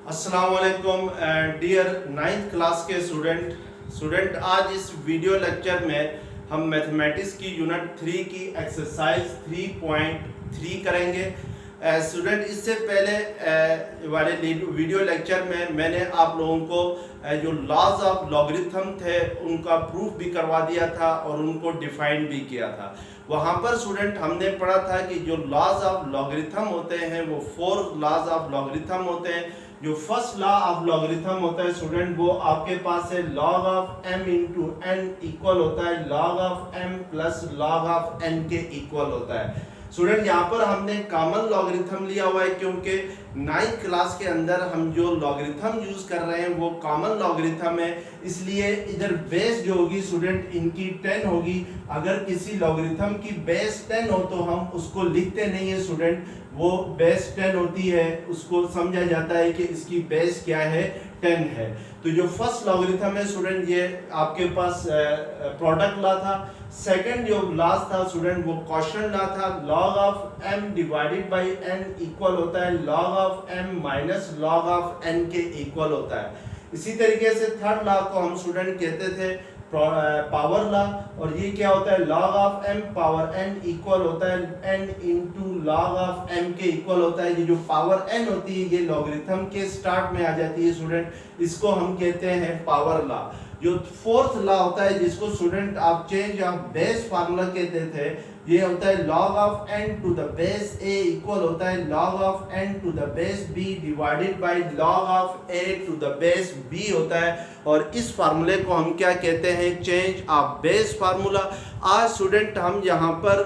अस्सलाम वालेकुम dear 9th class के स्टूडेंट आज इस वीडियो लेक्चर में हम मैथमेटिक्स की यूनिट 3 की एक्सरसाइज 3.3 करेंगे। स्टूडेंट इससे पहले वाले वीडियो लेक्चर में मैंने आप लोगों को जो लॉज ऑफ लॉगरिथम थे उनका प्रूफ भी करवा दिया था और उनको डिफाइन भी किया था। वहाँ पर स्टूडेंट हमने पढ़ा था कि जो लॉज ऑफ लॉगरिथम होते हैं वो 4 लॉज ऑफ लॉगरिथम होते हैं। जो फर्स्ट लॉ ऑफ लॉगरिथम होता है स्टूडेंट वो आपके पास है log of m into N equal होता है log of m plus log of n के इक्वल होता है। स्टूडेंट यहाँ पर हमने कॉमन लॉगरिथम लिया हुआ है क्योंकि 9th क्लास के अंदर हम जो लॉगरिथम यूज कर रहे हैं वो कॉमन लॉगरिथम है, इसलिए इधर बेस जो होगी स्टूडेंट इनकी 10 होगी। अगर किसी लॉगरिथम की बेस 10 हो तो हम उसको लिखते नहीं है स्टूडेंट, वो बेस 10 होती है, उसको समझा जाता है कि इसकी बेस क्या है 10 है। तो जो फर्स्ट लॉगरिथम है स्टूडेंट ये आपके पास प्रोडक्ट लॉ था। सेकंड जो लॉ था स्टूडेंट वो क्वोशंट लॉ था। Log of m divided by n equal होता है log of m minus log of n के इक्वल होता है। इसी तरीके से थर्ड लॉ को हम स्टूडेंट कहते थे पावर लॉ, और ये क्या होता है log of m power n equal होता है n into log of m के इक्वल होता है। ये जो पावर n होती है ये लॉगरिथम के स्टार्ट में आ जाती है स्टूडेंट, इसको हम कहते हैं पावर लॉ। जो फोर्थ लॉ होता है जिसको स्टूडेंट आप चेंज ऑफ बेस फार्मूला कहते थे, ये होता है log of n to the base a equal होता है log of n to the base b divided by log of a to the base b होता है। और इस फार्मूले को हम क्या कहते हैं चेंज ऑफ बेस फार्मूला। आज स्टूडेंट हम यहाँ पर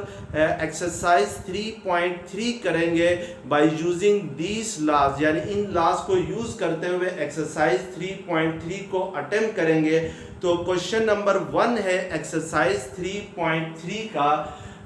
एक्सरसाइज 3.3 करेंगे बाय यूजिंग दीस लॉज, यानी इन लॉज को यूज करते हुए एक्सरसाइज 3.3 को अटेम्प्ट करेंगे। तो क्वेश्चन नंबर 1 है एक्सरसाइज 3.3 का,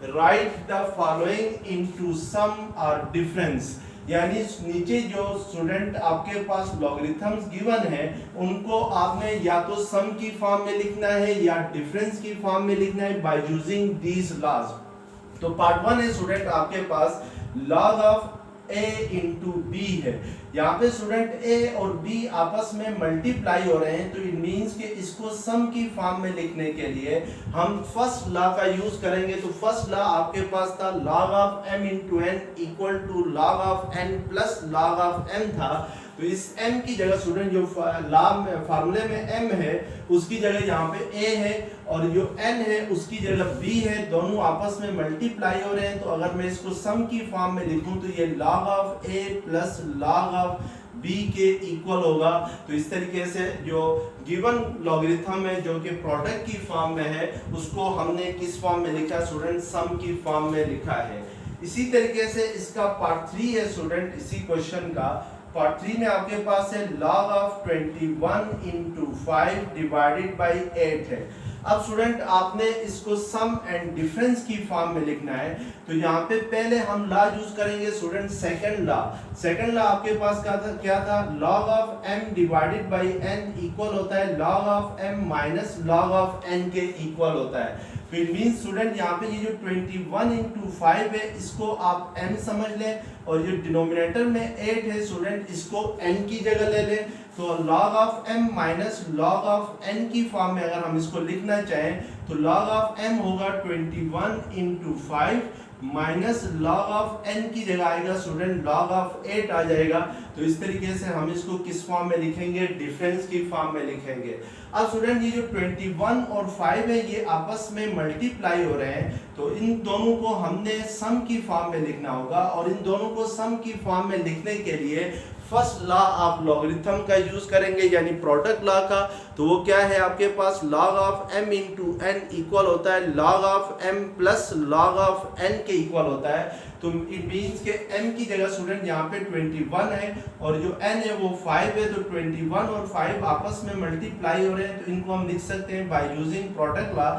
right the following into some और डिफरेंस। यानी नीचे जो स्टूडेंट आपके पास लॉगरिथम्स गिवन है उनको आपने या तो सम की फॉर्म में लिखना है या डिफरेंस की फॉर्म में लिखना है बाय यूजिंग दीस लॉज। तो पार्ट 1 है स्टूडेंट आपके पास log of a into B है। यहाँ पे स्टूडेंट a और b आपस में मल्टीप्लाई हो रहे हैं, तो इट मींस कि इसको सम की फॉर्म में लिखने के लिए हम फर्स्ट लॉ का यूज करेंगे। तो फर्स्ट लॉ आपके पास था log of m into n equal to log of n plus log of m था। तो इस m की जगह स्टूडेंट जो फार्मूले में m है उसकी जगह यहाँ पे a है और जो n है उसकी जगह b है, दोनों आपस में मल्टीप्लाई हो रहे हैं। तो अगर मैं इसको सम की फॉर्म में लिखूं तो ये log of a plus log of b के इक्वल होगा। तो इस तरीके से जो गिवन लॉगरिथम है जो कि प्रोडक्ट की फॉर्म में है उसको हमने किस फॉर्म में लिखा स्टूडेंट सम की फॉर्म में लिखा है। इसी तरीके से इसका पार्ट 3 है स्टूडेंट इसी क्वेश्चन का। पार्ट 3 में आपके पास है log of 21 into 5 divided by 8 है। अब स्टूडेंट आपने इसको सम एंड डिफरेंस की फॉर्म में लिखना है। तो यहाँ पे पहले हम लॉ यूज करेंगे student second law. Second law आपके पास क्या था log of m divided by n equal होता है log of m minus log of n के इक्वल होता है। तो इट मीन स्टूडेंट यहाँ पे ये जो 21 इंटू 5 है इसको आप m समझ लें और जो डिनोमिनेटर में 8 है स्टूडेंट इसको n की जगह ले लें। तो log of m minus log of n की फॉर्म में अगर हम इसको लिखना चाहें तो log ऑफ m होगा 21 into 5 minus log of n की जगह आएगा स्टूडेंट log ऑफ 8 आ जाएगा। तो इस तरीके से हम इसको किस फॉर्म में लिखेंगे डिफरेंस की फॉर्म में लिखेंगे। अब स्टूडेंट ये जो 21 और 5 है ये आपस में मल्टीप्लाई हो रहे हैं, तो इन दोनों को हमने सम की फॉर्म में लिखना होगा। और इन दोनों को सम की फॉर्म में लिखने के लिए फर्स्ट लॉ ऑफ लॉगरिथम का यूज करेंगे यानी प्रोडक्ट लॉ का। तो वो क्या है आपके पास log of m into n equal होता है log of m plus log of n के इक्वल होता है। तो इट मींस के m की जगह स्टूडेंट यहाँ पे 21 है और जो n है वो 5 है। तो 21 और 5 आपस में मल्टीप्लाई हो रहे हैं, तो इनको हम लिख सकते हैं by using product law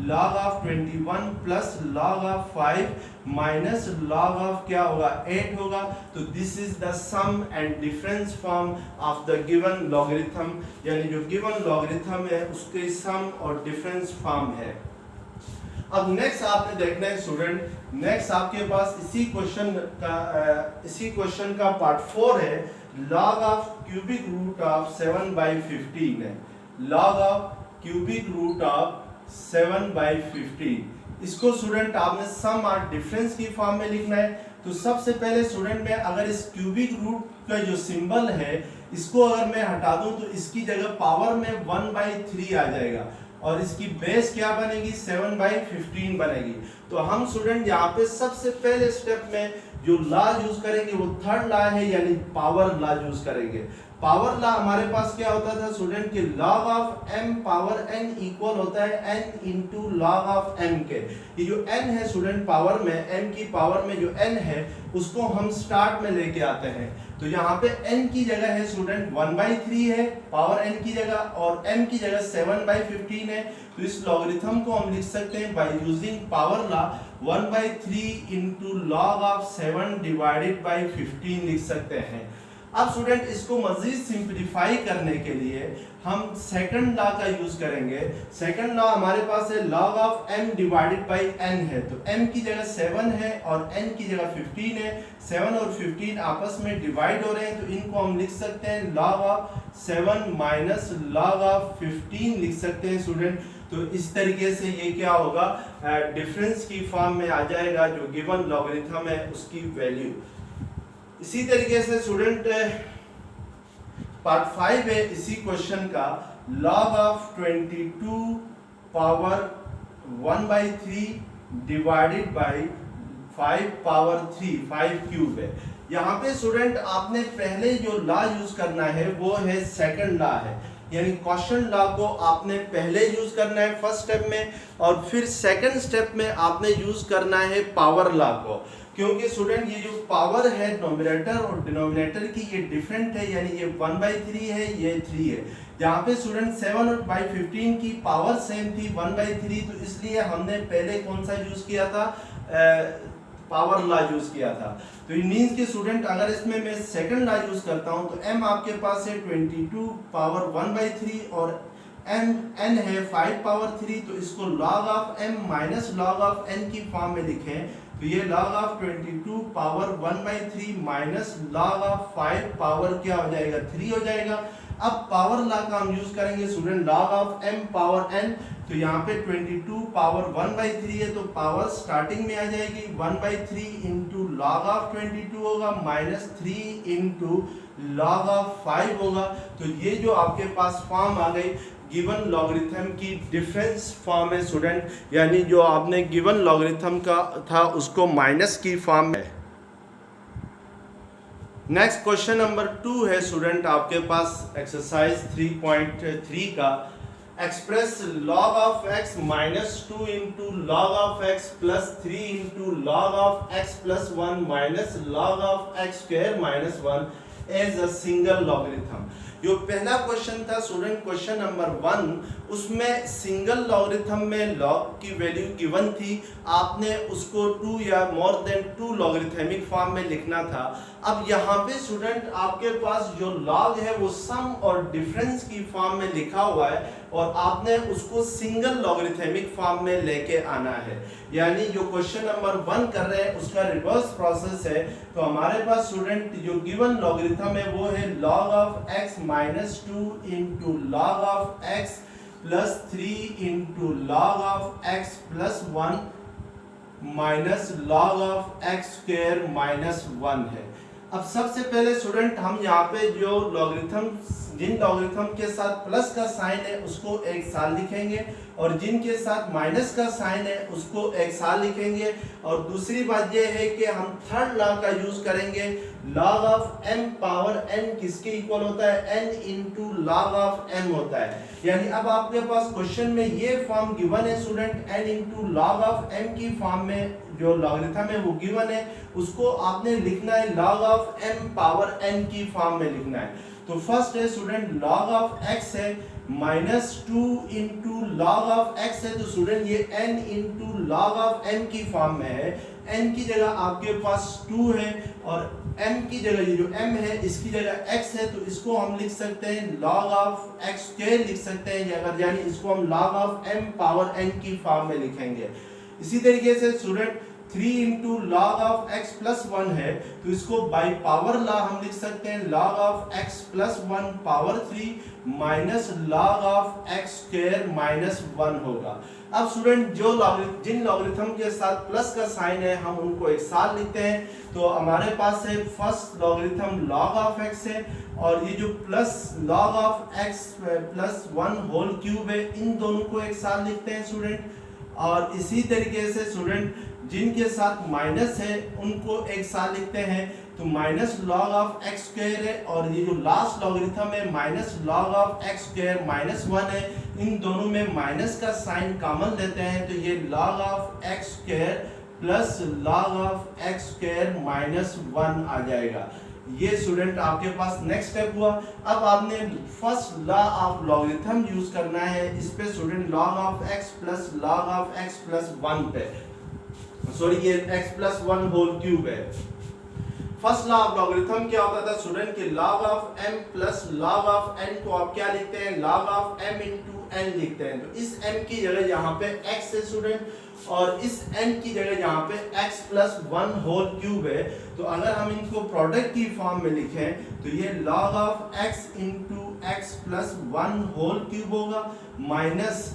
log of 21 plus log of 5 minus log of क्या होगा 8 होगा। तो this is the sum and difference form of the given logarithm, यानी जो गिवन लॉगरिथम है उसके सम और डिफरेंस फॉर्म है। अब नेक्स्ट आपने देखना है स्टूडेंट, नेक्स्ट आपके पास इसी क्वेश्चन का पार्ट 4 है, log of cubic root of 7/15 है, log of cubic root of 7/15। इसको स्टूडेंट आपने सम और डिफरेंस की फॉर्म में लिखना है। तो सबसे पहले स्टूडेंट मैं अगर इस क्यूबिक रूट का जो सिंबल है इसको अगर मैं हटा दूं तो इसकी जगह पावर में 1/3 आ जाएगा और इसकी बेस क्या बनेगी, 7/15 बनेगी। तो हम स्टूडेंट यहाँ पे सबसे पहले स्टेप में जो लॉ यूज करेंगे वो थर्ड लॉ है, यानी पावर लॉ यूज करेंगे। पावर लॉ हमारे पास क्या होता था स्टूडेंट कि log of m power n equal होता है n into log of m के। ये जो n है स्टूडेंट पावर में, m की पावर में जो n है उसको हम स्टार्ट में लेके आते हैं। तो यहाँ पे n की जगह है स्टूडेंट 1/3 है पावर n की जगह, और m की जगह 7/15 है। तो इस लॉगरिथम को हम लिख सकते हैं by using power law 1/3 into log of 7 divided by 15 लिख सकते हैं। अब स्टूडेंट इसको मजीद सिंप्लीफाई करने के लिए हम सेकंड लॉ का यूज करेंगे। सेकंड लॉ हमारे पास है log of m divided by n है। तो m की जगह 7 है और n की जगह 15 है। 7 और 15 आपस में डिवाइड हो रहे हैं, तो इनको हम लिख सकते हैं log of 7 minus log of 15 लिख सकते हैं स्टूडेंट। तो इस तरीके से ये क्या होगा, डिफरेंस की फॉर्म में आ जाएगा जो गिवन लॉगरिथम है उसकी वैल्यू। इसी तरीके से स्टूडेंट पार्ट 5 है इसी क्वेश्चन का, log of 22 power 1/3 divided by 5 power 3, 5 cube है। यहाँ पे स्टूडेंट आपने पहले जो लॉ यूज करना है वो है सेकंड लॉ है, यानी क्वेश्चन लॉ को आपने पहले यूज करना है फर्स्ट स्टेप में, और फिर सेकंड स्टेप में आपने यूज करना है पावर लॉ को। क्योंकि स्टूडेंट ये जो पावर है नोमिनेटर और डिनोमिनेटर की ये डिफरेंट है, यानी ये 1/3 है, ये 3 है। यहाँ पे स्टूडेंट 7/15 की पावर सेम थी 1/3, तो इसलिए हमने पहले कौन सा यूज किया था, पावर लॉ यूज किया था। तो इट मींस कि स्टूडेंट अगर इसमें मैं सेकंड लॉ यूज करता हूँ तो m आपके पास है 22 पावर 1/3 और n है 5 पावर 3, तो इसको log of m minus log of n की फॉर्म में लिखें तो ये log of 22 power 1/3 minus log of 5 power क्या हो जाएगा, 3 हो जाएगा। अब पावर लॉ का हम यूज करेंगे student log of m power n, तो यहाँ पे 22 पावर 1/3 है तो पावर स्टार्टिंग में आ जाएगी 1/3 इंटू log ऑफ 22 होगा माइनस 3 इंटू log ऑफ 5 होगा। तो ये जो आपके पास फॉर्म आ गई गिवन लॉगरिथम की डिफरेंस फॉर्म है स्टूडेंट, यानी जो आपने गिवन लॉगरिथम का था उसको माइनस की फॉर्म में। नेक्स्ट क्वेश्चन नंबर 2 है स्टूडेंट आपके पास एक्सरसाइज 3.3 का, express log of x minus 2 into log of x plus 3 into log of x plus 1 minus log of x square minus 1 as a single logarithm. जो पहला question था student question number 1, उसमें single logarithm में log की value given थी, आपने उसको 2 या मोर देन 2 लॉगरिथमिक फॉर्म में लिखना था। अब यहाँ पे स्टूडेंट आपके पास जो log है वो सम और डिफरेंस की फॉर्म में लिखा हुआ है और आपने उसको सिंगल लॉगरिथमिक फॉर्म में लेके आना है, यानी जो क्वेश्चन नंबर 1 कर रहे हैं उसका रिवर्स प्रोसेस है। तो हमारे पास स्टूडेंट जो गिवन लॉगरिथम है वो है log of x minus 2 into log of x plus 3 into log of x plus 1 minus log of x square minus 1 है। अब सबसे पहले स्टूडेंट हम यहाँ पे जो लॉगरिथम, जिन लॉगरिथम के साथ प्लस का साइन है उसको एक साथ लिखेंगे और जिनके साथ माइनस का साइन है उसको एक साथ लिखेंगे। और दूसरी बात यह है कि हम थर्ड लॉ का यूज करेंगे, log of m power n किसके इक्वल होता है, n into log of m होता है। यानी अब आपके पास क्वेश्चन में ये फॉर्म गिवन है student, n into log of m की फॉर्म में जो लॉगरिथम है वो गिवन है, उसको आपने लिखना है log of m power n की फॉर्म में लिखना है। तो फर्स्ट है स्टूडेंट log ऑफ x है minus 2 into log of x है, तो स्टूडेंट ये n into log of m की फॉर्म में है। n की जगह आपके पास 2 है और m की जगह ये जो m है इसकी जगह x है, तो इसको हम लिख सकते हैं log ऑफ x स्क्वायर लिख सकते हैं, अगर यानी इसको हम log of m power n की फॉर्म में लिखेंगे। इसी तरीके से student 3 into log of X plus 1 है, तो इसको बाई पावर लॉ हम लिख सकते हैं log of X plus 1 power 3 minus log of x square minus 1 होगा। अब स्टूडेंट जो जिन लॉगरिथम के साथ प्लस का साइन है हम उनको एक साथ लिखते हैं। तो हमारे पास है first logarithm log of X है, और ये जो plus log of X plus 1 whole cube है, इन दोनों को एक साथ लिखते हैं स्टूडेंट। और इसी तरीके से स्टूडेंट जिनके साथ माइनस है उनको एक साथ लिखते हैं, तो minus log of x square है, और ये जो लास्ट लॉगरिथम है minus log of x square minus 1 है, इन दोनों में माइनस का साइन कॉमन लेते हैं, तो ये log of x square plus log of x square minus 1 आ जाएगा। ये स्टूडेंट आपके पास नेक्स्ट स्टेप हुआ। अब आपने first law of logarithm use करना है, इस पे student log of X plus log of X plus 1 पे, सॉरी ये x प्लस 1 होल क्यूब है। फर्स्ट लॉ ऑफ लॉगरिथम क्या होता था स्टूडेंट कि log of m plus log of n को आप क्या लिखते हैं, log of m into n लिखते हैं। तो इस m की जगह यहाँ पे x है स्टूडेंट, और इस n की जगह यहाँ पे x प्लस 1 होल क्यूब है। तो अगर हम इनको प्रोडक्ट की फॉर्म में लिखें तो ये log of x into x plus 1 whole cube होगा, माइनस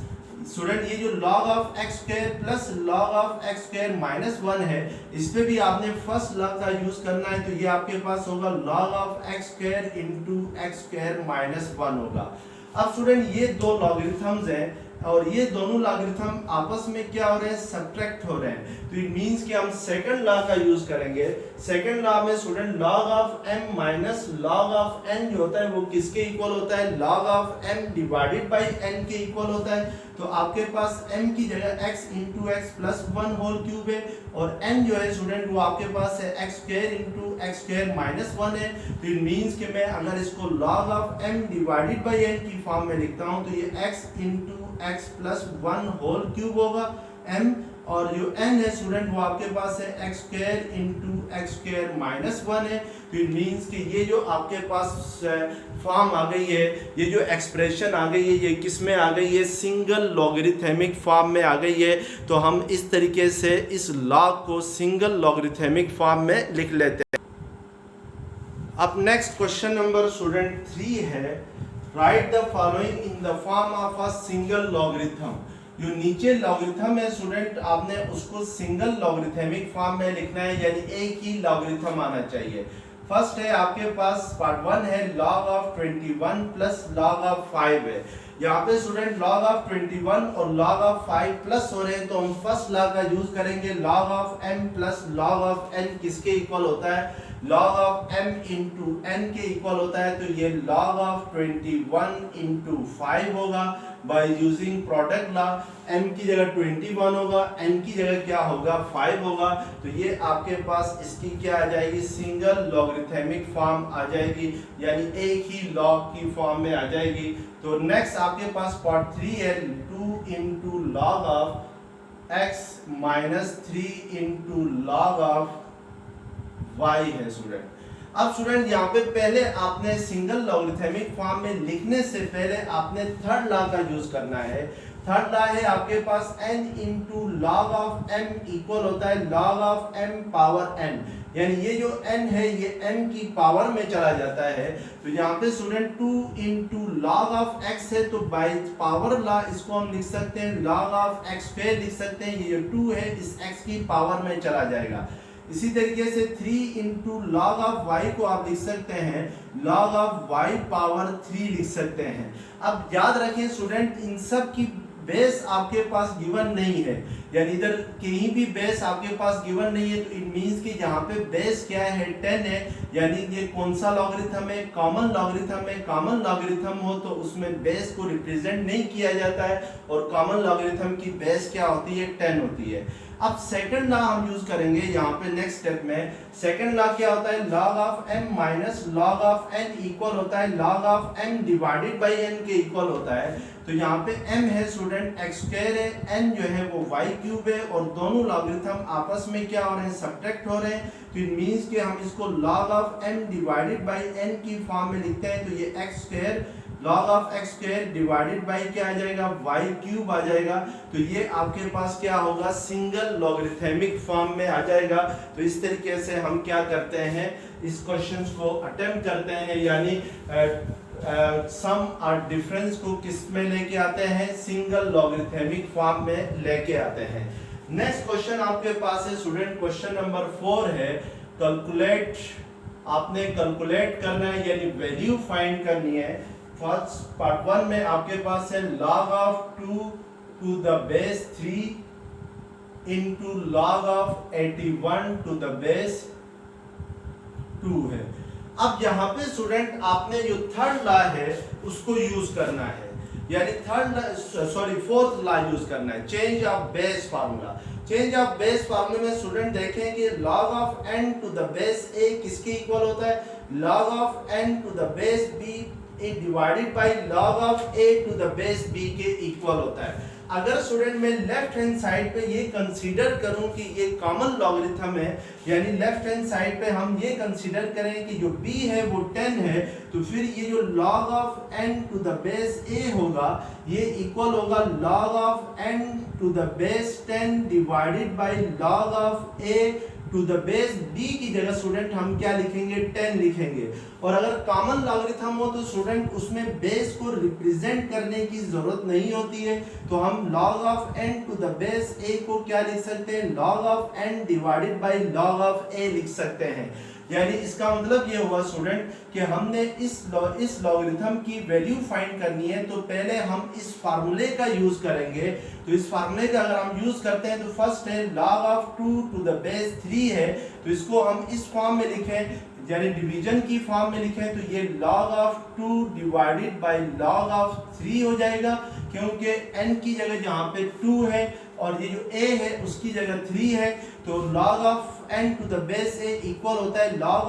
स्टूडेंट ये जो log of x square plus log of x square minus 1 है, इस पे भी आपने फर्स्ट लॉ का यूज करना है, तो ये आपके पास होगा log of x square into x square minus 1 होगा। अब स्टूडेंट ये दो लॉगरिथम्स हैं, और ये दोनों लॉगरिथम आपस में क्या हो रहे हैं, सब्ट्रैक्ट हो रहे हैं। तो इट मींस कि हम सेकंड लॉ का यूज करेंगे। सेकंड लॉ में student log of m minus log of n जो होता है वो किसके इक्वल होता है, log of m divided by n के इक्वल होता है। तो आपके पास m की जगह x into X plus 1 whole cube है, और n जो है स्टूडेंट वो आपके पास है x square into x square minus 1 है। तो इट मींस कि मैं अगर इसको log of m divided by n की फॉर्म में लिखता हूँ तो ये x into X plus 1 whole cube होगा m, और जो n है स्टूडेंट वो आपके पास है x square into x square minus 1 है। तो इट मींस कि ये जो आपके पास फॉर्म आ गई है, ये जो एक्सप्रेशन आ गई है, ये किस में आ गई है, सिंगल लॉगरिथमिक फॉर्म में आ गई है। तो हम इस तरीके से इस लॉग को सिंगल लॉगरिथमिक फॉर्म में लिख लेते हैं। अब नेक्स्ट क्वेश्चन नंबर स्टूडेंट 3 है, right the following in the form of a single logarithm. जो नीचे लॉगरिथम है स्टूडेंट आपने उसको सिंगल लॉगरिथमिक फॉर्म में लिखना है, यानी एक ही लॉगरिथम आना चाहिए। फर्स्ट है आपके पास पार्ट 1 है log of 21 plus log of 5 है। यहाँ पे स्टूडेंट log ऑफ 21 और log ऑफ 5 प्लस हो रहे हैं, तो हम फर्स्ट लॉ का यूज करेंगे। log of m plus log of n किसके इक्वल होता है, log of m into n के इक्वल होता है। तो ये log ऑफ 21 इंटू 5 होगा bye using product law. m की जगह 21 होगा, n की जगह क्या होगा 5 होगा। तो ये आपके पास इसकी क्या आ जाएगी, सिंगल लॉगरिथमिक फॉर्म आ जाएगी, यानी एक ही लॉग की फॉर्म में आ जाएगी। तो नेक्स्ट आपके पास पार्ट 3 है, 2 into log of x minus 3 into log of y है स्टूडेंट। अब स्टूडेंट यहाँ पे पहले आपने सिंगल लॉगरिथमिक फॉर्म में लिखने से पहले आपने थर्ड लॉ का यूज करना है। थर्ड लॉ है आपके पास n into log of m equal होता है log of m power n, यानी ये जो n है ये n की पावर में चला जाता है। तो यहाँ पे student 2 into log of x है, तो बाय पावर लॉ इसको हम लिख सकते हैं log ऑफ x स्क्वायर लिख सकते हैं। ये जो 2 है इस x की पावर में चला जाएगा। इसी तरीके से 3 इंटू लॉग ऑफ y को आप लिख सकते हैं log ऑफ y पावर 3 लिख सकते हैं। अब याद रखें स्टूडेंट इन सब की बेस आपके पास गिवन नहीं है, यानी इधर कहीं भी बेस आपके पास गिवन नहीं है। तो इट मींस कि यहाँ पे बेस क्या है 10 है, यानी ये कौन सा लॉगरिथम है, कॉमन लॉगरिथम है। कॉमन लॉगरिथम हो तो उसमें बेस को रिप्रेजेंट नहीं किया जाता है, और कॉमन लॉगरिथम की बेस क्या होती है 10 होती है। अब सेकंड लॉ हम यूज करेंगे यहाँ पे नेक्स्ट स्टेप में। सेकंड लॉ क्या होता है, log of m minus log of n equal होता है log of m divided by n के इक्वल होता है। तो यहाँ पे m है स्टूडेंट x स्क्वायर है, n जो है वो y क्यूब है, और दोनों लॉगरिथम आपस में क्या हो रहे हैं, सब्ट्रैक्ट हो रहे हैं। तो इट मींस कि हम इसको log of m divided by n की फॉर्म में लिखते हैं। तो ये x square log of x square divided by क्या आ जाएगा, y क्यूब आ जाएगा। तो ये आपके पास क्या होगा, सिंगल लॉगरिथमिक फॉर्म में आ जाएगा। तो इस तरीके से हम क्या करते हैं, इस क्वेश्चंस को अटेम्प्ट करते हैं, यानी सम और डिफरेंस को किस में लेके आते हैं, सिंगल लॉगरिथमिक फॉर्म में लेके आते हैं। नेक्स्ट क्वेश्चन आपके पास है स्टूडेंट, क्वेश्चन नंबर 4 है, कैलकुलेट, आपने कैलकुलेट करना है यानी वैल्यू फाइंड करनी है। फर्स्ट पार्ट 1 में आपके पास है log of 2 to the base 3 into log of 81 to the base 2 है। अब यहाँ पे स्टूडेंट आपने जो थर्ड लॉ है उसको यूज करना है, यानी फोर्थ लॉ यूज करना है, change of base formula. Change of base फार्मूले में स्टूडेंट देखेंगे log of n to the base a किसके इक्वल होता है, log of n to the base b divided by log of a to the base b के equal होता है। अगर स्टूडेंट मैं लेफ्ट हैंड साइड पे ये कंसीडर करूं कि ये कॉमन लॉगरिथम है, यानी लेफ्ट हैंड साइड पे हम ये कंसीडर करें कि जो b है वो 10 है, तो फिर ये जो log of n to the base a होगा ये इक्वल होगा log of n to the base 10 divided by log of a to the base b की जगह स्टूडेंट हम क्या लिखेंगे, 10 लिखेंगे। और अगर कॉमन लॉगरिथम हो तो स्टूडेंट उसमें बेस को रिप्रेजेंट करने की जरूरत नहीं होती है, तो हम log of n to the base a को क्या लिख सकते हैं, log of n divided by log of a लिख सकते हैं। यानी इसका मतलब ये हुआ स्टूडेंट कि हमने इस लॉगरिथम की वैल्यू फाइंड करनी है, तो पहले हम इस फार्मूले का यूज करेंगे। तो इस फार्मूले का अगर हम यूज करते हैं तो फर्स्ट है log of 2 to the base 3 है, तो इसको हम इस फॉर्म में लिखें, यानी डिवीजन की फॉर्म में लिखें, तो ये log of 2 divided by log of 3 हो जाएगा, क्योंकि n की जगह जहाँ पे 2 है और ये जो a है उसकी जगह 3 है, तो log of n to the base a equal होता है log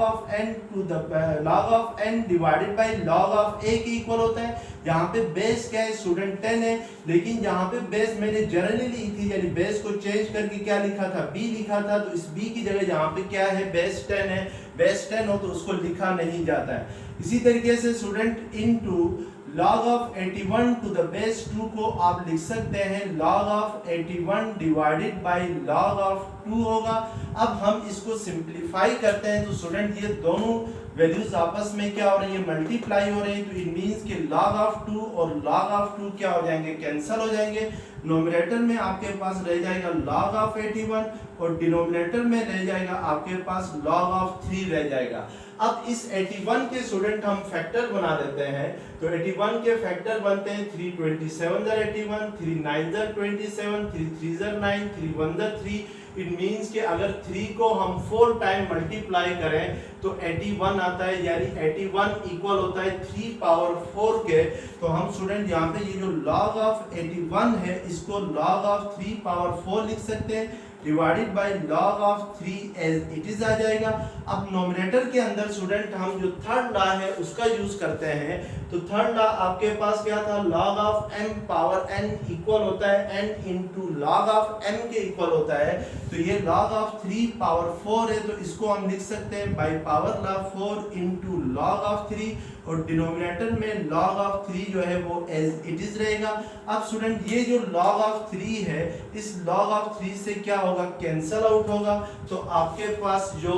of n divided by log of a के इक्वल होता है। यहाँ पे बेस क्या है स्टूडेंट 10 है, लेकिन यहाँ पे बेस मैंने जनरली ली थी, यानी बेस को चेंज करके क्या लिखा था, b लिखा था, तो इस b की जगह यहाँ पे क्या है, बेस 10 है, बेस 10 हो तो उसको लिखा नहीं जाता है। इसी तरीके से student into log of 81 to the base 2 को आप लिख सकते हैं log of 81 divided by log of 2 होगा। अब हम इसको सिंपलीफाई करते हैं तो स्टूडेंट ये दोनों वैल्यूज आपस में क्या हो रही है, मल्टीप्लाई हो रही है, तो इट मींस कि log ऑफ 2 और log ऑफ 2 क्या हो जाएंगे, कैंसिल हो जाएंगे। नोमिनेटर में आपके पास रह जाएगा log ऑफ 81 और डिनोमिनेटर में रह जाएगा आपके पास log ऑफ 3 रह जाएगा। अब इस 81 के स्टूडेंट हम फैक्टर बना देते हैं, तो 81 के फैक्टर बनते हैं 327 81, 39 27, 33 9, 31 3। इट मींस कि अगर 3 को हम 4 टाइम मल्टीप्लाई करें तो 81 आता है, यानी 81 इक्वल होता है 3 पावर 4 के। तो हम स्टूडेंट यहाँ पे ये जो log ऑफ 81 है इसको log ऑफ 3 पावर 4 लिख सकते हैं, divided by log of 3 as it is आ जाएगा। अब नोमिनेटर के अंदर स्टूडेंट हम जो थर्ड लॉ है उसका यूज करते हैं, तो थर्ड लॉ आपके पास क्या था, log of m power n equal होता है n into log of m के इक्वल होता है, तो ये log ऑफ 3 पावर 4 है, तो इसको हम लिख सकते हैं by power law 4 into log of 3, और डिनोमिनेटर में log ऑफ 3 जो है वो एज इट इज रहेगा। अब स्टूडेंट ये जो log ऑफ 3 है इस log ऑफ 3 से क्या होगा, कैंसल आउट होगा, तो आपके पास जो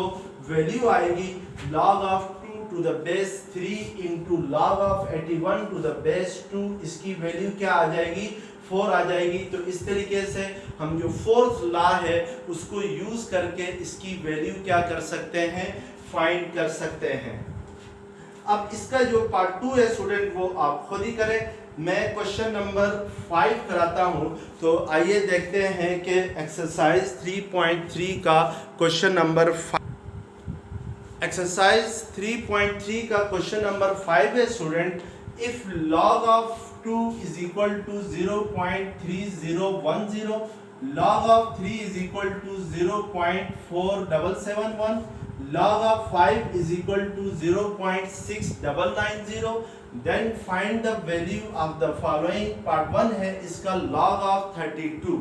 वैल्यू आएगी log of 2 to the base 3 into log of 81 to the base 2, इसकी वैल्यू क्या आ जाएगी, 4 आ जाएगी। तो इस तरीके से हम जो फोर्थ लॉ है उसको यूज करके इसकी वैल्यू क्या कर सकते हैं, फाइंड कर सकते हैं। अब इसका जो पार्ट 2 है स्टूडेंट वो आप खुद ही करें, मैं क्वेश्चन नंबर 5 कराता हूं। तो आइए देखते हैं कि एक्सरसाइज 3.3 का क्वेश्चन नंबर 5, एक्सरसाइज 3.3 का क्वेश्चन नंबर 5 है student, if log of 2 is equal to 0.3010, log of 3 is equal to 0.4771, log of 5 is equal to 0.6990, then find the value of the following। Part 1 है इसका log of 32।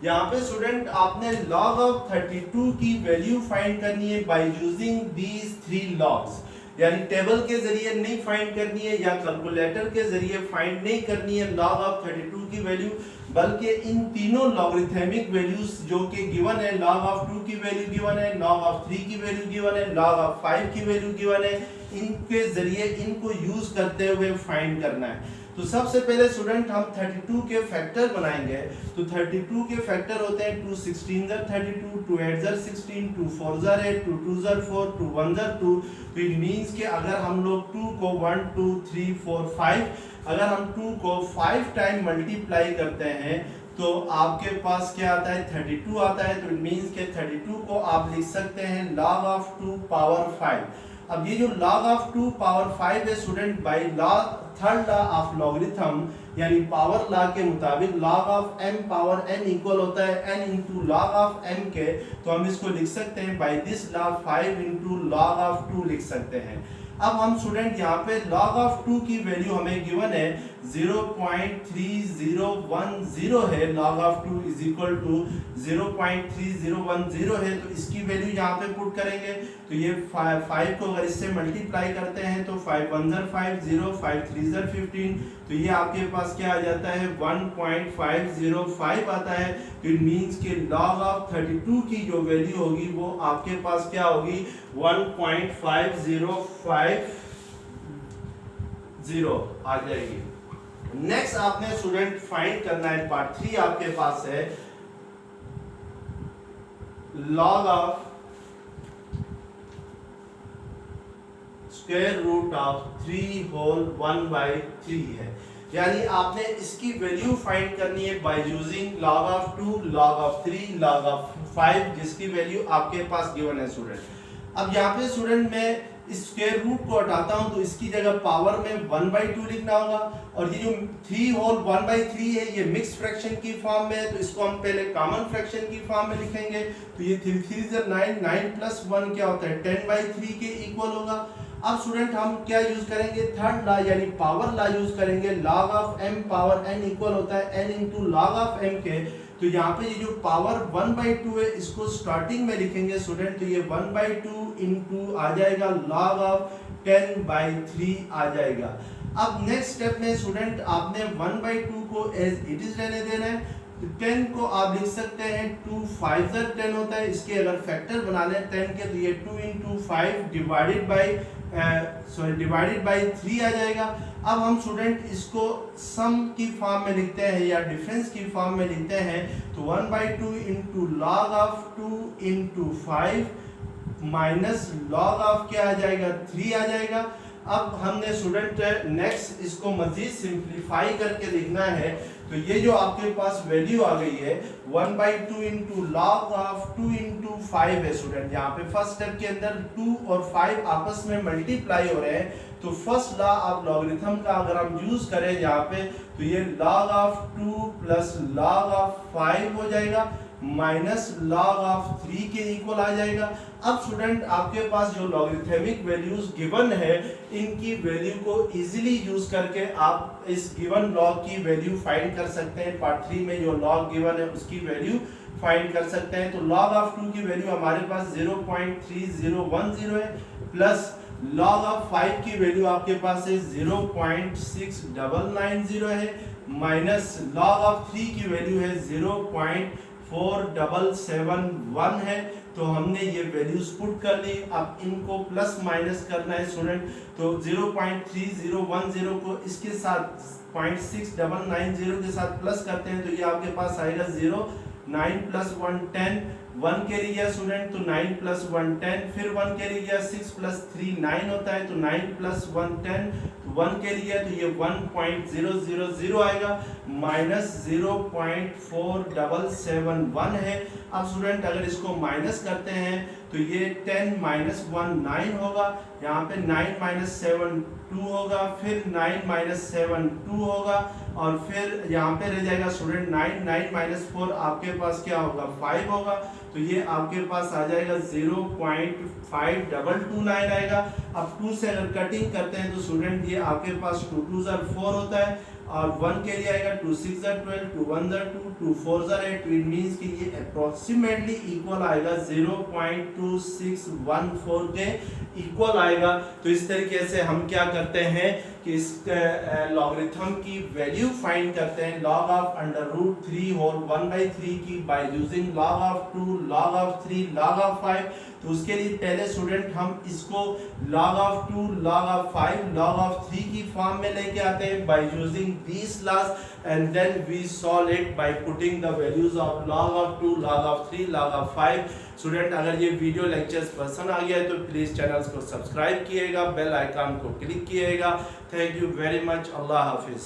यहाँ पे student आपने log of 32 की value find करनी है by using these 3 logs। यानी table के जरिए नहीं फाइंड करनी है या कैलकुलेटर के जरिए फाइंड नहीं करनी है log ऑफ 32 की वैल्यू, बल्कि इन तीनों लॉगरिथमिक वैल्यूज जो कि गिवन है, log ऑफ 2 की वैल्यू गिवन है, log ऑफ 3 की वैल्यू गिवन है, log ऑफ 5 की वैल्यू गिवन है, इनके जरिए इनको यूज करते हुए फाइंड करना है। तो सबसे पहले स्टूडेंट हम 32 के फैक्टर बनाएंगे। तो 32 के फैक्टर होते हैं 2 16 ज़र 32, 2 8 ज़र 16, 2 4 ज़र 8, 2 2 ज़र 4, 2 1 ज़र 2। तो इट मींस कि अगर हम लोग 2 को 1 2 3 4 5, अगर हम 2 को 5 टाइम मल्टीप्लाई करते हैं तो आपके पास क्या आता है 32 आता है। तो इट मींस के 32 को आप लिख सकते हैं log ऑफ 2 पावर 5। अब ये जो log ऑफ 2 पावर 5 है student, by law third law of logarithm यानी पावर लॉ के मुताबिक log of m power n equal होता है n into log of m के। तो हम इसको लिख सकते हैं by this law 5 into log of 2 लिख सकते हैं। अब हम स्टूडेंट यहाँ पे log ऑफ 2 की वैल्यू हमें गिवन है 0.3010 है, log of 2 is equal to 0.3010 है। तो इसकी वैल्यू यहाँ पे पुट करेंगे तो ये 5 को अगर इससे मल्टीप्लाई करते हैं तो 5 1 ज़र 5 0, 5 3 ज़र 15, तो ये आपके पास क्या आ जाता है 1.505 आता है। तो इट मींस कि log ऑफ 32 की जो वैल्यू होगी वो आपके पास क्या होगी 1.5050 आ जाएगी। नेक्स्ट आपने स्टूडेंट फाइंड करना है, पार्ट 3 आपके पास है log of square root of 3 whole 1/3 है। यानी आपने इसकी वैल्यू फाइंड करनी है by using log of 2, log of 3, log of 5, जिसकी वैल्यू आपके पास गिवन है स्टूडेंट। अब यहाँ पे स्टूडेंट मैं इस स्क्वायर रूट को हटाता हूं तो इसकी जगह पावर में 1/2 लिखना होगा, और ये जो 3 होल 1/3 है ये मिक्स फ्रैक्शन की फॉर्म में है, तो इसको हम पहले कॉमन फ्रैक्शन की फॉर्म में लिखेंगे। तो ये 3 3 ज़र 9, 9 प्लस 1 क्या होता है 10/3 के इक्वल होगा। अब स्टूडेंट हम क्या यूज करेंगे थर्ड लॉ यानी पावर लॉ यूज करेंगे। log of m power n equal होता है n into log of m के। तो यहाँ पे ये जो पावर 1/2 है इसको स्टार्टिंग में लिखेंगे स्टूडेंट, तो ये 1/2 इंटू आ जाएगा log ऑफ 10/3 आ जाएगा। अब नेक्स्ट स्टेप में स्टूडेंट आपने 1/2 को एज इट इज रहने देना है। 10 को आप लिख सकते हैं 2 5 ज़र 10 होता है, इसके अगर फैक्टर बना लें 10 के तो ये 2 इंटू 5 डिवाइडेड बाई 3 आ जाएगा। अब हम स्टूडेंट इसको सम की फॉर्म में लिखते हैं या डिफरेंस की फॉर्म में लिखते हैं, तो 1/2 into log of 2 into 5 minus log of क्या आ जाएगा 3 आ जाएगा। अब हमने स्टूडेंट नेक्स्ट इसको मजीद सिंप्लीफाई करके लिखना है, तो ये जो आपके पास वैल्यू आ गई है 1/2 इंटू log ऑफ 2 इंटू 5 है स्टूडेंट। यहाँ पे फर्स्ट स्टेप के अंदर 2 और 5 आपस में मल्टीप्लाई हो रहे हैं, तो फर्स्ट लॉ ऑफ लॉगरिथम का अगर हम यूज करें यहाँ पे तो ये log of 2 plus log of 5 हो जाएगा माइनस log ऑफ 3 के इक्वल आ जाएगा। अब स्टूडेंट आपके पास जो लॉगरिथमिक वैल्यूज गिवन है इनकी वैल्यू को इजीली यूज करके आप इस गिवन लॉग की वैल्यू फाइंड कर सकते हैं। पार्ट 3 में जो लॉग गिवन है उसकी वैल्यू फाइंड कर सकते हैं। तो log ऑफ 2 की वैल्यू हमारे पास 0.3010 है, प्लस log ऑफ 5 की वैल्यू आपके पास है 0.6990 है, माइनस log ऑफ 3 की वैल्यू है 0.4771 है। तो हमने ये वैल्यूज पुट कर ली। अब इनको प्लस माइनस करना है स्टूडेंट, तो 0.3010 को इसके साथ 0.6990 के साथ प्लस करते हैं तो ये आपके पास आएगा 0, 9 प्लस 1 10, 1 कैरी गया स्टूडेंट तो 9 प्लस 1 10, फिर 1 कैरी गया 6 प्लस 3 9 होता है तो 9 प्लस 1 10, तो 1 कैरी गया तो ये 1.000 आएगा माइनस 0.4771 है। अब स्टूडेंट अगर इसको माइनस करते हैं तो ये 10 माइनस 1 9 होगा, यहाँ पे 9 माइनस 7 2 होगा, फिर 9 माइनस 7 2 होगा, और फिर यहाँ पे रह जाएगा स्टूडेंट 9 माइनस 4 आपके पास क्या होगा 5 होगा। तो ये आपके पास आ जाएगा 0.5229 आएगा। अब 2 से अगर कटिंग करते हैं तो स्टूडेंट ये आपके पास 2 2 ज़र 4 होता है, और 1 के लिए आएगा 2 6 12, 2 1 2, 2 4 8। इट मींस कि ये अप्रोक्सीमेटली इक्वल आएगा 0.2614 के इक्वल आएगा। तो इस तरीके से हम क्या करते हैं कि इस लॉगरिथम की वैल्यू फाइंड करते हैं log of √3 होल 1/3 की bye using log of 2, log of 3, log of 5। तो उसके लिए पहले स्टूडेंट हम इसको log of 2, log of 5, log of 3 की फॉर्म में लेके आते हैं by using these laws and then we solve it by putting the values of log of 2, log of 3, log of 5। Student अगर ये वीडियो लेक्चर्स पसंद आ गया है तो प्लीज़ चैनल्स को सब्सक्राइब कीजिएगा, बेल आइकन को क्लिक कीजिएगा। Thank you very much. अल्लाह हाफिज़।